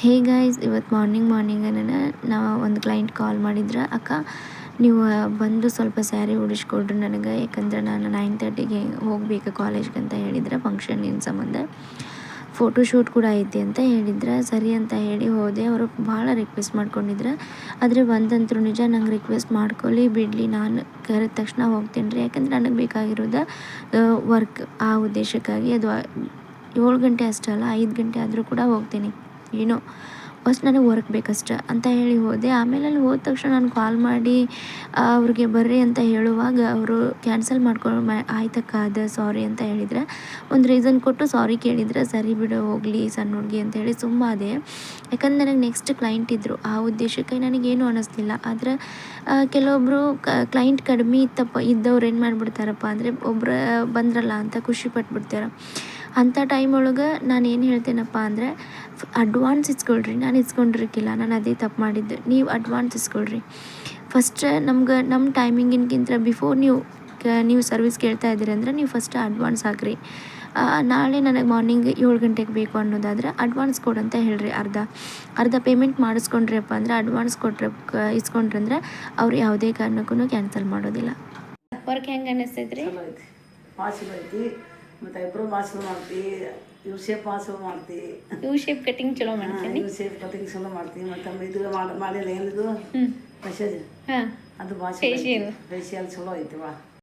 Hey guys, ಇವತ್ತು morning ನಾವು ಒಂದು ಕ್ಲೈಂಟ್ ಕಾಲ್ ಮಾಡಿದ್ರೆ, ಅಕ್ಕ ನೀವು ಬಂದು ಸ್ವಲ್ಪ ಸ್ಯಾರಿ ಉಡಿಸ್ಕೊಡ್ರಿ ನನಗೆ, ಯಾಕಂದ್ರೆ ನಾನು 9:30ಗೆ ಹೋಗಬೇಕು ಕಾಲೇಜ್ಗೆ ಅಂತ ಹೇಳಿದ್ರೆ ಫಂಕ್ಷನ್ನಿನ ಸಂಬಂಧ. ಫೋಟೋಶೂಟ್ ಕೂಡ ಐತಿ ಅಂತ ಹೇಳಿದ್ರೆ, ಸರಿ ಅಂತ ಹೇಳಿ ಹೋದೆ. ಅವರು ಭಾಳ ರಿಕ್ವೆಸ್ಟ್ ಮಾಡ್ಕೊಂಡಿದ್ರು. ಆದರೆ ಒಂದಂತರೂ ನಿಜ, ನಂಗೆ ರಿಕ್ವೆಸ್ಟ್ ಮಾಡ್ಕೊಳ್ಳಿ ಬಿಡಲಿ, ನಾನು ಕರೆದ ತಕ್ಷಣ ಹೋಗ್ತೀನಿ ರೀ. ಯಾಕಂದ್ರೆ ನನಗೆ ಬೇಕಾಗಿರೋದು ವರ್ಕ್, ಆ ಉದ್ದೇಶಕ್ಕಾಗಿ. ಅದು 7 ಗಂಟೆ ಅಷ್ಟೇ ಅಲ್ಲ, 5 ಗಂಟೆ ಆದರೂ ಕೂಡ ಹೋಗ್ತೀನಿ. ಏನೋ ಫಸ್ಟ್ ನನಗೆ ವರ್ಕ್ ಬೇಕಷ್ಟೆ ಅಂತ ಹೇಳಿ ಹೋದೆ. ಆಮೇಲೆ ಅಲ್ಲಿ ಹೋದ ತಕ್ಷಣ ನಾನು ಕಾಲ್ ಮಾಡಿ ಅವ್ರಿಗೆ ಬರ್ರಿ ಅಂತ ಹೇಳುವಾಗ ಅವರು ಕ್ಯಾನ್ಸಲ್ ಆಯ್ತಕ್ಕ ಅದು ಸಾರಿ ಅಂತ ಹೇಳಿದರೆ, ಒಂದು ರೀಸನ್ ಕೊಟ್ಟು ಸಾರಿ ಕೇಳಿದರೆ, ಸರಿ ಬಿಡು ಹೋಗಲಿ ಸಣ್ಣ ಹುಡುಗಿ ಅಂತ ಹೇಳಿ ಸುಮ್ಮನೆ. ಯಾಕಂದ್ರೆ ನನಗೆ ನೆಕ್ಸ್ಟ್ ಕ್ಲೈಂಟ್ ಇದ್ದರು, ಆ ಉದ್ದೇಶಕ್ಕೆ ನನಗೇನು ಅನ್ನಿಸ್ಲಿಲ್ಲ. ಆದರೆ ಕೆಲವೊಬ್ಬರು ಕ್ಲೈಂಟ್ ಕಡಿಮೆ ಇದ್ದವ್ರು ಏನು ಮಾಡಿಬಿಡ್ತಾರಪ್ಪ ಅಂದರೆ, ಒಬ್ಬರು ಬಂದ್ರಲ್ಲ ಅಂತ ಖುಷಿ ಪಟ್ಬಿಡ್ತಾರೆ. ಅಂಥ ಟೈಮ್ ಒಳಗೆ ನಾನು ಏನು ಹೇಳ್ತೇನಪ್ಪ ಅಂದರೆ, ಅಡ್ವಾನ್ಸ್ ಇಸ್ಕೊಳ್ರಿ. ನಾನು ಇಸ್ಕೊಂಡಿರ್ಕಿಲ್ಲ, ನಾನು ಅದೇ ತಪ್ಪು ಮಾಡಿದ್ದು. ನೀವು ಅಡ್ವಾನ್ಸ್ ಇಸ್ಕೊಳ್ರಿ ಫಸ್ಟ್. ನಮ್ಮ ಟೈಮಿಂಗಿನ್ಗಿಂತ ಬಿಫೋರ್ ನೀವು ಸರ್ವಿಸ್ ಕೇಳ್ತಾ ಇದ್ದೀರಿ ಅಂದರೆ ನೀವು ಫಸ್ಟ್ ಅಡ್ವಾನ್ಸ್ ಹಾಕ್ರಿ. ನಾಳೆ ನನಗೆ ಮಾರ್ನಿಂಗ್ 7 ಗಂಟೆಗೆ ಬೇಕು ಅನ್ನೋದಾದರೆ ಅಡ್ವಾನ್ಸ್ ಕೊಡಂತ ಹೇಳ್ರಿ. ಅರ್ಧ ಪೇಮೆಂಟ್ ಮಾಡಿಸ್ಕೊಂಡ್ರಿಯಪ್ಪ ಅಂದರೆ, ಅಡ್ವಾನ್ಸ್ ಇಸ್ಕೊಂಡ್ರಿ ಅಂದರೆ ಅವ್ರು ಯಾವುದೇ ಕಾರಣಕ್ಕೂ ಕ್ಯಾನ್ಸಲ್ ಮಾಡೋದಿಲ್ಲ. ವರ್ಕ್ ಹೆಂಗೆ ಅನ್ನಿಸ್ತೈತ್ರಿ? ಮತ್ತು ಐಬ್ರೋ ಮಾಸ್ಕ್ ಮಾಡ್ತೀವಿ, ಯು ಶೇಪ್ ಮಾಸ್ಕ್ ಮಾಡ್ತೀವಿ, ಯು ಶೇಪ್ ಕಟಿಂಗ್ ಚಲೋ ಮಾಡ್ತೀನಿ. ಯು ಶೇಪ್ ಕಟಿಂಗ್ ಚಲೋ ಮಾಡ್ತೀವಿ. ಮತ್ತು ಇದು ಮಾಡಿಲ್ಲ ಏನಿದು ಮಸಾಜ್, ಅದು ಭಾಷೆ ಫೇಶಿಯಲ್ ಚಲೋ ಐತಿವಾ.